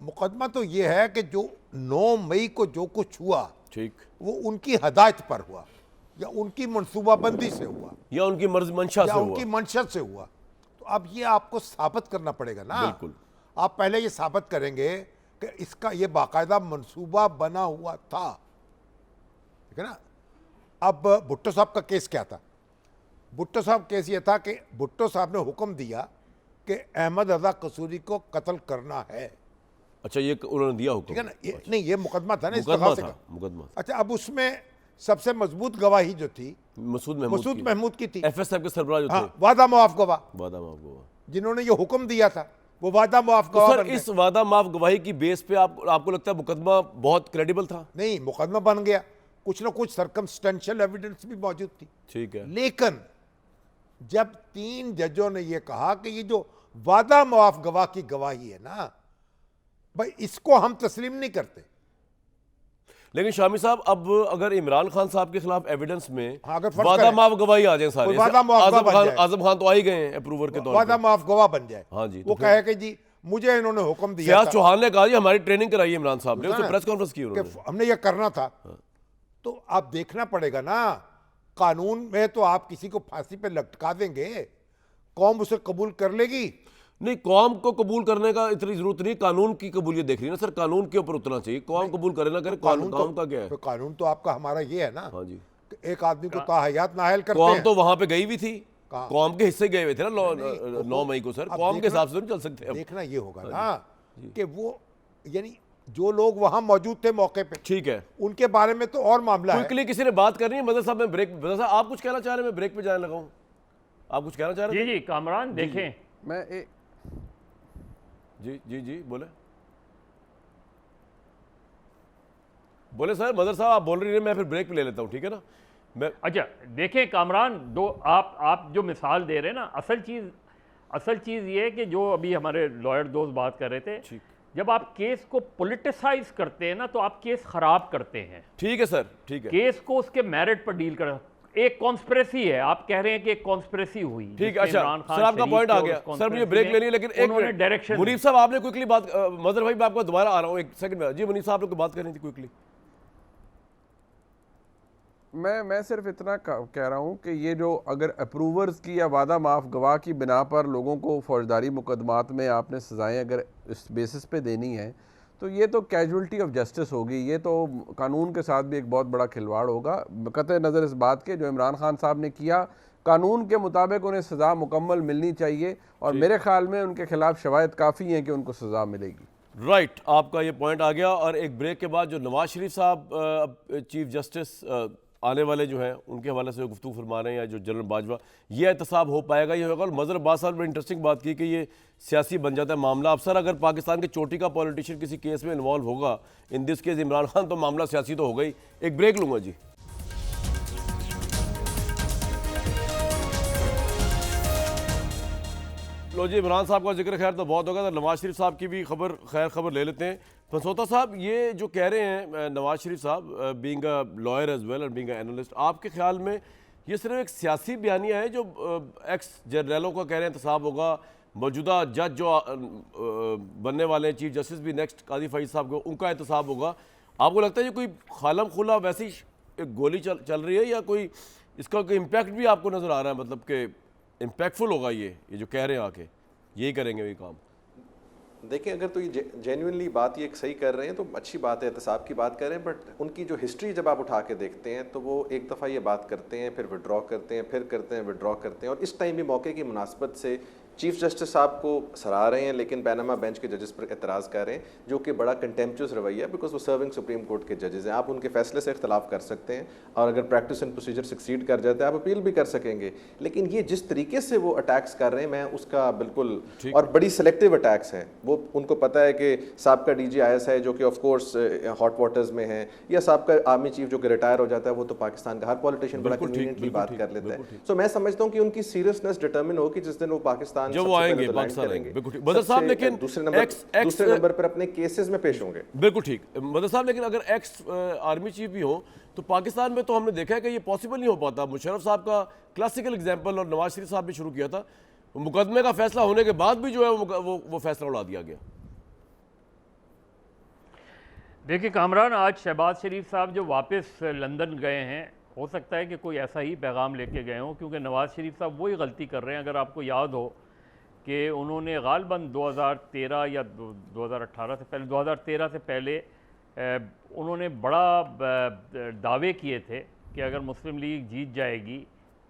मुकदमा तो ये है कि जो 9 मई को जो कुछ हुआ ठीक, वो उनकी हदायत पर हुआ या उनकी मनसूबाबंदी से हुआ या उनकी मर्ज मंशा या से उनकी हुआ। मंशा से हुआ। तो अब ये आपको साबित करना पड़ेगा ना। बिल्कुल। आप पहले ये साबित करेंगे कि इसका ये बाकायदा मनसूबा बना हुआ था, ठीक है ना। अब भुट्टो साहब का केस क्या था? भुट्टो साहब केस ये था कि भुट्टो साहब ने हुक्म दिया कि अहमद रजा कसूरी को कत्ल करना है, अच्छा, ये उन्होंने दिया हुक्म, ठीक है ना। ये नहीं, ये मुकदमा था ना, मुकदमा इस्तिगासे था, का। मुकदमा था। अच्छा, अब उसमें सबसे मजबूत गवाही जो थी मसूद मसूद महमूद की थी। एफएसएफ के सरबराह जो हाँ, थे, वादा मुआफ गवाह वादा माफ गवाह। जिन्होंने ये हुक्म दिया था, वो वादा मुआफ तो गवाह सर बन गए। इस वादा माफ गवाही की बेस पे आपको लगता है मुकदमा बहुत क्रेडिबल था? नहीं, मुकदमा बन गया, कुछ ना कुछ सर्कमस्टेंशियल एविडेंस भी मौजूद थी। ठीक है, लेकिन जब 3 जजों ने यह कहा कि ये जो वादा मुआफ गवाह की गवाही है ना भाई, इसको हम तस्लीम नहीं करते। लेकिन शामी साहब अब अगर इमरान खान साहब के खिलाफ एविडेंस में हाँ, अगर फर्ज वादा करें, माफ गवाही आ जाए सारे, कोई वादा माफ गवाह बन जाए। आजम खान तो आ ही गए हैं अप्रूवर के तौर वादा पर। मुआफ गवाह बन जाए, हाँ जी, तो वो फिर- कहे कि जी मुझे इन्होंने हुक्म दिया फयाज था चौहान ने कहा जी हमारी ट्रेनिंग कराई है इमरान साहब ने, होता उससे ना प्रेस कॉन्फ्रेंस की कि उन्होंने। हमने ये करना था। तो आप देखना पड़ेगा ना, कानून में तो आप किसी को फांसी पे लटका देंगे, कौम उसे कबूल कर लेगी? नहीं, कौम को कबूल करने का इतनी जरूरत नहीं, कानून की कबूलियत देख रही है ना सर, कानून के ऊपर उतना चाहिए। कौम कबूल करे ना करे, कानून कौम का क्या है? तो कानून तो आपका हमारा ये है ना हाँ जी, कि एक आदमी को ताहयात नाअहल करते कौम हैं। तो वहां पे गई भी थी, कहाँ? कौम के हिस्से गए हुए थे ना 9 मई को सर, अब कौम के देखना- हिसाब से तो नहीं चल सकते अब। देखना ये होगा ना कि वो यानी जो लोग वहां मौजूद थे मौके पे, ठीक है, उनके बारे में तो और मामला है। क्विकली किसी ने बात करनी है? मदर साहब मैं ब्रेक, मदर साहब आप कुछ कहना चाह रहे हैं? मैं ब्रेक पे जाने लगा हूं, आप कुछ कहना चाह रहे जी जी कामरान देखें, मैं थे? जी बोले सर, मदर साहब आप बोल रही हैं, मैं फिर ब्रेक पे ले लेता हूं, ठीक है ना। मैं अच्छा देखें कामरान, दो आप जो मिसाल दे रहे हैं ना, असल चीज़ ये है कि जो अभी हमारे लॉयर दोस्त बात कर रहे थे, ठीक, जब आप केस को पॉलिटिसाइज करते हैं ना तो आप केस खराब करते हैं। ठीक है सर, ठीक है, केस को उसके मेरिट पर डील कर, एक कॉन्स्पिरेसी है, आप कह रहे हैं कि एक कॉन्स्पिरेसी हुई, ठीक है। जिसमें अच्छा इमरान खान सर, आपका शरीक पॉइंट थे आ और गया उस सर, मुझे conspiracy ब्रेक में लेनी है, लेकिन एक उन्होंने मिनट डायरेक्शन मुनीफ साहब आपने क्विकली बात, मदर भाई मैं आपको दोबारा आ रहा हूँ एक सेकंड में। जी मुनीफ साहब आपने कोई बात करनी थी क्विकली? मैं सिर्फ इतना कह रहा हूँ कि ये जो अगर अप्रूवर्स की या वादा माफ गवाह की बिना पर लोगों को फौजदारी मुकदमात में आपने सज़ाएं अगर इस बेसिस पे देनी है तो ये तो कैजुअलिटी ऑफ जस्टिस होगी, ये तो कानून के साथ भी एक बहुत बड़ा खिलवाड़ होगा। कतई नज़र इस बात के जो इमरान खान साहब ने किया, कानून के मुताबिक उन्हें सज़ा मुकम्मल मिलनी चाहिए और मेरे ख्याल में उनके खिलाफ शवाहिद काफ़ी हैं कि उनको सज़ा मिलेगी। राइट, आपका ये पॉइंट आ गया। और एक ब्रेक के बाद जो नवाज शरीफ साहब चीफ जस्टिस आने वाले जो हैं उनके हवाले से गुफ्तगू फरमा रहे हैं, या जो जनरल बाजवा, ये एहतसाब हो पाएगा, ये होगा। और मजहर अब्बास साहब ने इंटरेस्टिंग बात की कि ये सियासी बन जाता है मामला। अब सर अगर पाकिस्तान के चोटी का पॉलिटिशियन किसी केस में इन्वॉल्व होगा, in this case Imran Khan, तो मामला सियासी तो होगा ही। एक ब्रेक लूँगा जी। लो जी, इमरान साहब का जिक्र खैर तो बहुत होगा, तो नवाज शरीफ साहब की भी खबर ले लेते हैं। फंसोता साहब, ये जो कह रहे हैं नवाज शरीफ साहब, being a lawyer as well and being a analyst, आपके ख्याल में ये सिर्फ एक सियासी बयानिया है जो एक्स जर्नलों का कह रहे हैं इंतसाब होगा, मौजूदा जज जो बनने वाले हैं, चीफ जस्टिस भी नेक्स्ट काजी फईद साहब को, उनका इंतसाब होगा? आपको लगता है ये कोई खालम खुला वैसी एक गोली चल रही है, या कोई इसका कोई इम्पैक्ट भी आपको नज़र आ रहा है, मतलब कि इम्पैक्टफुल होगा ये जो कह रहे हैं आके यही करेंगे वही काम? देखिए, अगर तो ये जेन्युइनली बात ये सही कर रहे हैं तो अच्छी बात है, एहतसाब की बात कर रहे हैं, बट उनकी जो हिस्ट्री जब आप उठा के देखते हैं तो वो एक दफ़ा ये बात करते हैं, फिर विड्रॉ करते हैं, फिर करते हैं, विड्रॉ करते हैं, और इस टाइम भी मौके की मुनासबत से चीफ जस्टिस साहब को सराह रहे हैं, लेकिन पैनामा बेंच के जजेस पर एतराज़ कर रहे हैं, जो कि बड़ा कंटेम्पचुअस रवैया है, बिकॉज वो सर्विंग सुप्रीम कोर्ट के जजेस हैं। आप उनके फैसले से इख्तलाफ कर सकते हैं, और अगर प्रैक्टिस एंड प्रोसीजर सक्सीड कर जाते हैं आप अपील भी कर सकेंगे, लेकिन ये जिस तरीके से वो अटैक्स कर रहे हैं, मैं उसका बिल्कुल, और बड़ी सेलेक्टिव अटैक्स हैं। वो उनको पता है कि साहब का DGIS है जो कि ऑफ कोर्स हॉट वाटर्स में है, या साहब का आर्मी चीफ जो कि रिटायर हो जाता है, वो तो पाकिस्तान का हर पॉलिटिशियन बड़ा कन्वीनियंटली बात कर लेता है। सो मैं समझता हूँ कि उनकी सीरियसनेस डिटर्मिन होगी जिस दिन वो पाकिस्तान जब वो आएंगे करेंगे। बदर साहब, लेकिन दूसरे नंबर पर अपने केसेस में पेश होंगे। बिल्कुल ठीक बदर साहब, लेकिन अगर एक्स आर्मी चीफ भी हो तो पाकिस्तान में तो हमने देखा है कि ये पॉसिबल नहीं हो पाता। मुशर्रफ साहब का क्लासिकल एग्जांपल, और नवाज शरीफ साहब भी शुरू किया था, मुकदमे का फैसला होने के बाद भी जो है वो फैसला उड़ा दिया गया। देखिए कामरान, आज शहबाज शरीफ साहब जो वापस लंदन गए हैं, हो सकता है कि कोई ऐसा ही पैगाम लेके गए हों, क्योंकि नवाज शरीफ साहब वही गलती कर रहे हैं। अगर आपको याद हो कि उन्होंने गालबन 2013 या 2018 से पहले, 2013 से पहले उन्होंने बड़ा दावे किए थे कि अगर मुस्लिम लीग जीत जाएगी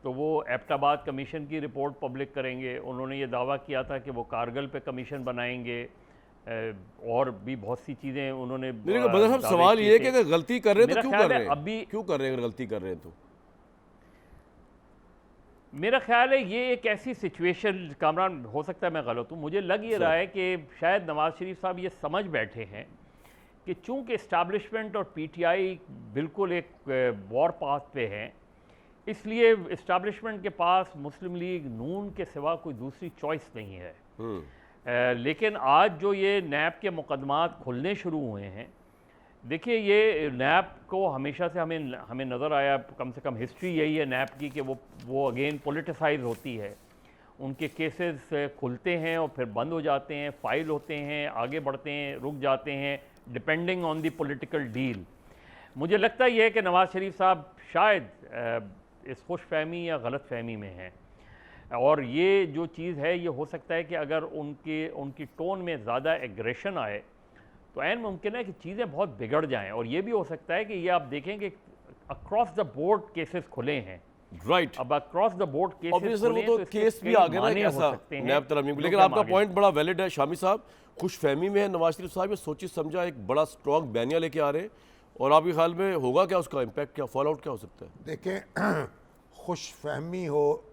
तो वो एबटाबाद कमीशन की रिपोर्ट पब्लिक करेंगे। उन्होंने ये दावा किया था कि वो कारगिल पे कमीशन बनाएंगे, और भी बहुत सी चीज़ें उन्होंने। बदर साहब, सवाल ये है कि अगर गलती कर रहे हैं तो क्यों कर रहे हैं? अभी क्यों कर रहे हैं? अगर गलती कर रहे हैं तो मेरा ख्याल है ये एक ऐसी सिचुएशन, कामरान हो सकता है मैं गलत हूँ, मुझे लग ये रहा है कि शायद नवाज शरीफ साहब ये समझ बैठे हैं कि चूंकि इस्टेब्लिशमेंट और PTI बिल्कुल एक वॉर पाथ पे हैं, इसलिए इस्टेब्लिशमेंट के पास मुस्लिम लीग नून के सिवा कोई दूसरी चॉइस नहीं है। लेकिन आज जो ये नैब के मुकदमात खुलने शुरू हुए हैं, देखिए ये नैब को हमेशा से हमें नज़र आया, कम से कम हिस्ट्री यही है नैब की, कि वो अगेन पॉलिटिसाइज होती है। उनके केसेस खुलते हैं और फिर बंद हो जाते हैं, फाइल होते हैं, आगे बढ़ते हैं, रुक जाते हैं, depending on the political deal. मुझे लगता ही है कि नवाज शरीफ साहब शायद इस खुशफहमी या गलत फहमी में हैं, और ये जो चीज़ है ये हो सकता है कि अगर उनकी टोन में ज़्यादा एग्रेशन आए तो ऐन मुमकिन है कि चीज़ें बहुत बिगड़ जाएं। और ये भी हो सकता है कि ये आप देखें कि अक्रॉस द बोर्ड केसेस खुले हैं, राइट। अब अक्रॉस द बोर्ड केसेस खुले वो तो केस भी आ गया ना ऐसा नैब तरमीम। लेकिन आपका पॉइंट बड़ा वैलिड है शामी साहब, खुशफहमी में है नवाज शरीफ साहब, ये सोची समझा एक बड़ा स्ट्रॉन्ग बयानिया लेके आ रहे हैं, और आपके ख्याल में होगा क्या उसका इम्पैक्ट, क्या फॉल आउट क्या हो सकता है? देखें, खुशफहमी हो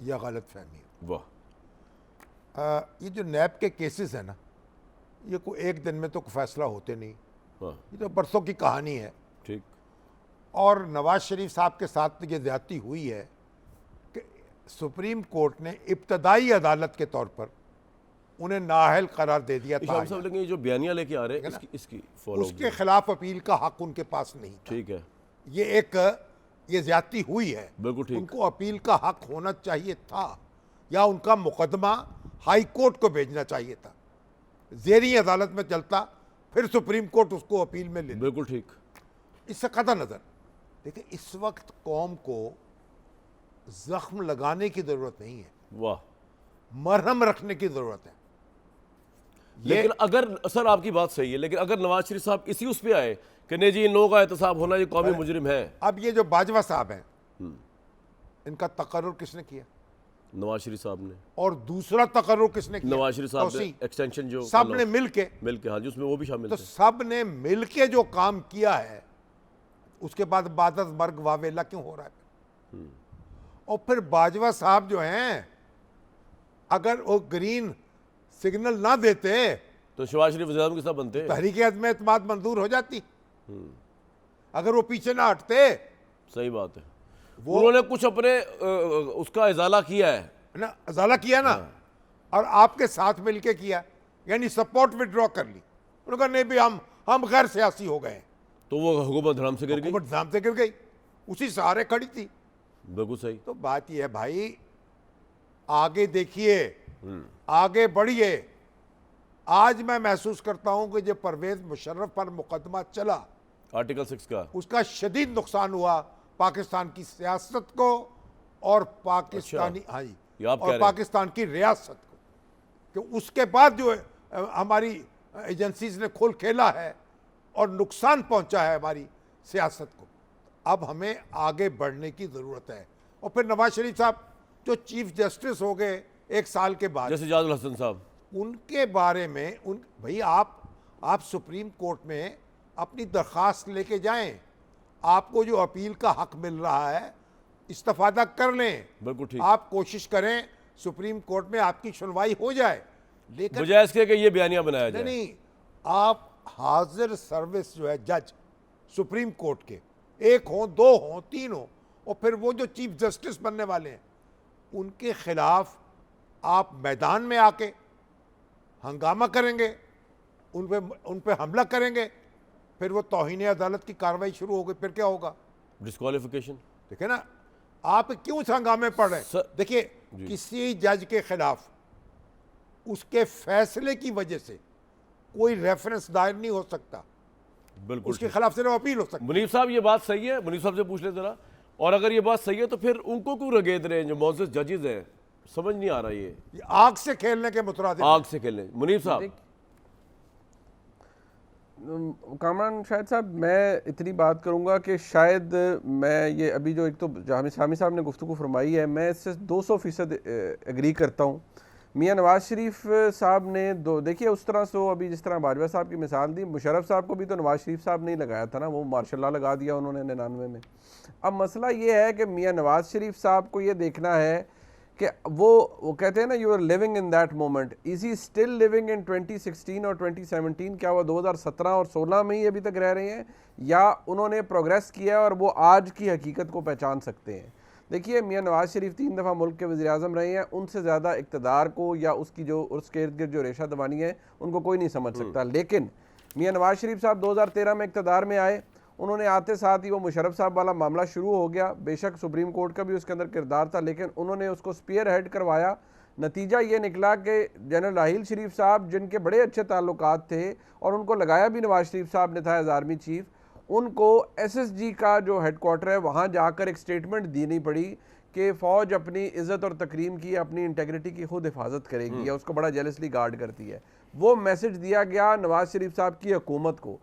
या गलत फहमी हो, वाह, ये जो नैब के केसेस है ना, ये कोई एक दिन में तो फैसला होते नहीं, ये तो बरसों की कहानी है। ठीक। और नवाज शरीफ साहब के साथ ये ज्यादती हुई है कि सुप्रीम कोर्ट ने इब्तदाई अदालत के तौर पर उन्हें नाअहल करार दे दिया था। लेकिन ये जो बयानिया लेके आ रहे हैं इसकी फॉलो, उसके खिलाफ अपील का हक उनके पास नहीं था। ठीक है, ये ज्यादती हुई है, बिल्कुल ठीक। उनको अपील का हक होना चाहिए था, या उनका मुकदमा हाई कोर्ट को भेजना चाहिए था, ज़ेरी अदालत में चलता, फिर सुप्रीम कोर्ट उसको अपील में ले। बिल्कुल ठीक। इससे कतई नजर देखिए, इस वक्त कौम को जख्म लगाने की जरूरत नहीं है, वाह, मरहम रखने की जरूरत है। लेकिन अगर सर आपकी बात सही है, लेकिन अगर नवाज शरीफ साहब इसी उस पे आए कि नहीं जी इन लोगों का एहतसाब होना, ये कौमी मुजरिम है। अब ये जो बाजवा साहब हैं, इनका तकर्रुर किसने किया? नवाज शरीफ साहब ने। और दूसरा तकर्रुर किसने किया? नवाज शरीफ साहब ने एक्सटेंशन जो सब ने मिलके हाँ जी, उसमें वो भी शामिल तो थे। सब ने मिलके जो काम किया है, उसके बाद बादत मर्ग वावेला क्यों हो रहा है? और फिर बाजवा साहब जो हैं, अगर वो ग्रीन सिग्नल ना देते तो शहबाज शरीफ वज़ीर आज़म के साथ बनते, तहरीक अज़्म एतमाद मंजूर हो जाती। अगर वो पीछे ना हटते। सही बात है, उन्होंने कुछ अपने उसका इजाला किया है ना, इजाला किया ना, और आपके साथ मिलके किया, यानी सपोर्ट विड्रॉ कर ली। उन्होंने कहा नहीं भी हम गैर सियासी हो गए हैं, तो वो हुकूमत धड़ाम से गिर गई। हुकूमत नाम से गिर गई, उसी सहारे खड़ी थी। बिल्कुल सही। तो बात यह है भाई, आगे देखिए, आगे बढ़िए। आज मैं महसूस करता हूं कि जो परवेज मुशर्रफ पर मुकदमा चला, आर्टिकल 6 का, उसका शदीद नुकसान हुआ पाकिस्तान की सियासत को और पाकिस्तानी हाँ जी, ये आप कह रहे और हैं। पाकिस्तान की रियासत को, कि उसके बाद जो हमारी एजेंसीज ने खोल खेला है और नुकसान पहुंचा है हमारी सियासत को। अब हमें आगे बढ़ने की ज़रूरत है। और फिर नवाज शरीफ साहब जो चीफ जस्टिस हो गए 1 साल के बाद, जैसे जाजुल हसन साहब, उनके बारे में भाई आप सुप्रीम कोर्ट में अपनी दरख्वास्त लेके जाएं, आपको जो अपील का हक मिल रहा है इस्तेफादा कर लें। बिल्कुल ठीक। आप कोशिश करें सुप्रीम कोर्ट में आपकी सुनवाई हो जाए, लेकिन बजाय इसके कि ये बयानिया बनाया जाए। नहीं, आप हाजिर सर्विस जो है जज सुप्रीम कोर्ट के, 1 हो 2 हो 3 हो, और फिर वो जो चीफ जस्टिस बनने वाले हैं उनके खिलाफ आप मैदान में आके हंगामा करेंगे, उन पे हमला करेंगे, फिर वो तौहीन अदालत की कार्रवाई शुरू हो गई, फिर क्या होगा? डिस्क्वालिफिकेशन। देखिए ना, आप क्यों इस हंगामे पड़ रहे हैं? देखिए, किसी जज के खिलाफ उसके फैसले की वजह से कोई रेफरेंस दायर नहीं हो सकता, बिल्कुल उसके ठीक। खिलाफ सिर्फ अपील हो सकती है। मुनीफ साहब ये बात सही है? मुनीफ साहब से पूछ ले जरा। और अगर ये बात सही है तो फिर उनको क्यों रगेद रहे हैं जो मौजूद जजेस हैं? समझ नहीं आ रहा ये आग से खेलने के मुतरादिफ आग से खेलने। मुनीफ साहब, कामरान शाहिद साहब, मैं इतनी बात करूंगा कि शायद मैं ये अभी जो एक तो शामी साहब ने गुफ्तगू फरमाई है, मैं इससे 200% एग्री करता हूँ। मियाँ नवाज शरीफ साहब ने देखिए उस तरह से अभी जिस तरह बाजवा साहब की मिसाल दी, मुशर्रफ साहब को भी तो नवाज शरीफ साहब ने ही लगाया था ना, वो मार्शल लॉ लगा दिया उन्होंने 99 में। अब मसला ये है कि मियाँ नवाज शरीफ साहब को ये देखना है कि वो कहते हैं ना, you are living in that moment. Is he still living in 2016 और 2017? क्या वो 2017 और 16 में ही अभी तक रह रहे हैं, या उन्होंने प्रोग्रेस किया है और वो आज की हकीकत को पहचान सकते हैं? देखिए, मियाँ नवाज शरीफ 3 दफ़ा मुल्क के वज़ीर आज़म रहे हैं, उनसे ज़्यादा इक़्तिदार को या उसकी जो उसके इर्द गिर्द जो रेशा दबानी है उनको कोई नहीं समझ सकता। लेकिन मियाँ नवाज शरीफ साहब 2013 में इक़्तिदार में आए, उन्होंने आते साथ ही वो मुशर्रफ साहब वाला मामला शुरू हो गया। बेशक सुप्रीम कोर्ट का भी उसके अंदर किरदार था, लेकिन उन्होंने उसको स्पीयर हेड करवाया। नतीजा ये निकला कि जनरल राहील शरीफ साहब, जिनके बड़े अच्छे ताल्लुकात थे और उनको लगाया भी नवाज शरीफ साहब ने था एज आर्मी चीफ, उनको SSG का जो हेडक्वार्टर है वहाँ जाकर एक स्टेटमेंट देनी पड़ी कि फ़ौज अपनी इज़्ज़त और तकरीम की, अपनी इंटेग्रिटी की खुद हिफाजत करेगी या उसको बड़ा जेलसली गार्ड करती है। वो मैसेज दिया गया नवाज शरीफ साहब की हुकूमत को।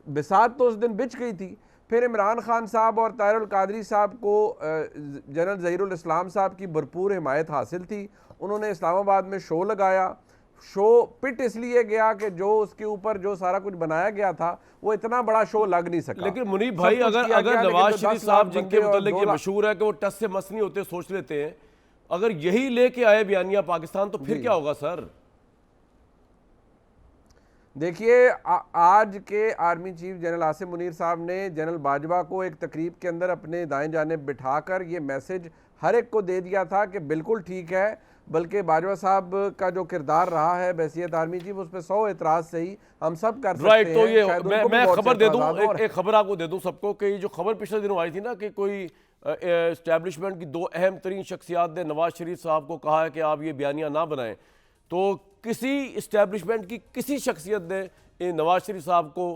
बिसात तो उस दिन बिछ गई थी। फिर इमरान खान साहब और ताहिर कादरी साहब को जनरल ज़हीरुल इस्लाम साहब की भरपूर हिमायत हासिल थी। उन्होंने इस्लामाबाद में शो लगाया। शो पिट इसलिए गया कि जो उसके ऊपर जो सारा कुछ बनाया गया था वो इतना बड़ा शो लग नहीं सका। लेकिन मुनीफ भाई, अगर नवाज शरीफ साहब जिनके मुतालिक ये मशहूर है कि वो टस से मस नहीं होते, सोच लेते हैं, अगर यही लेके आए बयानिया पाकिस्तान, तो फिर क्या होगा सर? देखिए, आज के army chief general Asim Munir साहब ने जनरल बाजवा को एक तकरीब के अंदर अपने दाएं जानिब बिठाकर ये मैसेज हर एक को दे दिया था कि बिल्कुल ठीक है, बल्कि बाजवा साहब का जो किरदार रहा है बैसियत आर्मी चीफ, उस पर 100 एतराज से ही हम सब कर सकते राइट। तो हैं। ये मैं खबर दे दूं, एक खबर आपको दे दूं सबको, कि ये जो खबर पिछले दिनों आई थी ना कि कोई एस्टैब्लिशमेंट की 2 अहम तरीन शख्सियात ने नवाज शरीफ साहब को कहा है कि आप ये बयानिया ना बनाएं, तो किसी इस्टेब्लिशमेंट की किसी शख्सियत ने नवाज शरीफ साहब को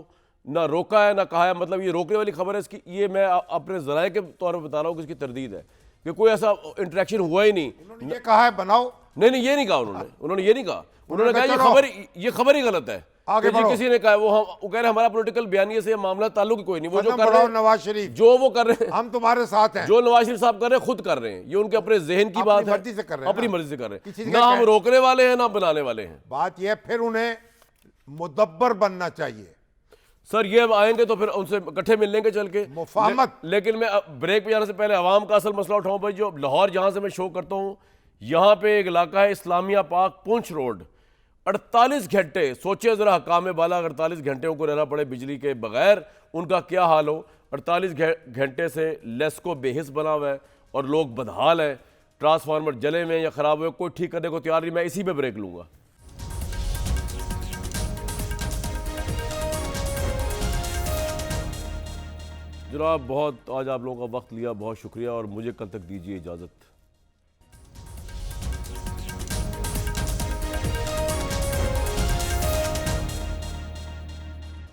ना रोका है ना कहा है। मतलब ये रोकने वाली खबर है इसकी, ये मैं अपने ज़राए के तौर पर बता रहा हूँ कि इसकी तरदीद है कि कोई ऐसा इंटरेक्शन हुआ ही नहीं। उन्होंने ये कहा है बनाओ, नहीं ये नहीं कहा उन्होंने ये नहीं कहा। उन्होंने कहा ये खबर ही गलत है। आगे बढ़ो। किसी ने कहा वो कह रहे हमारा पॉलिटिकल बयानिए से मामला ताल्लुक कोई नहीं, वो जो कर रहे हैं नवाज शरीफ, जो वो कर रहे हैं, हम तुम्हारे साथ हैं। जो नवाज शरीफ साहब कर रहे हैं खुद कर रहे हैं, ये उनके अपने जहन की बात है, अपनी मर्जी से कर रहे हैं, अपनी मर्जी से कर रहे किसी हैं, का ना हम रोकने वाले हैं ना बनाने वाले हैं। बात यह फिर उन्हें मुदब्बर बनना चाहिए सर। ये आएंगे तो फिर उनसे इकट्ठे मिल लेंगे चल के मुफाहमत। लेकिन मैं ब्रेक पे जाने से पहले अवाम का असल मसला उठाऊं भाई। जो लाहौर जहां से मैं शो करता हूं, यहाँ पे एक इलाका है इस्लामिया पाक पुंछ रोड, 48 घंटे, सोचिए जरा, हकाम बाला 48 घंटे को रहना पड़े बिजली के बगैर, उनका क्या हाल हो। 48 घंटे से लेस्को बेहिस बना हुआ है और लोग बदहाल है। ट्रांसफार्मर जले हुए या ख़राब हुए, कोई ठीक करने को तैयार नहीं, मैं इसी पे ब्रेक लूँगा। जनाब बहुत आज आप लोगों का वक्त लिया, बहुत शुक्रिया, और मुझे कल तक दीजिए इजाज़त।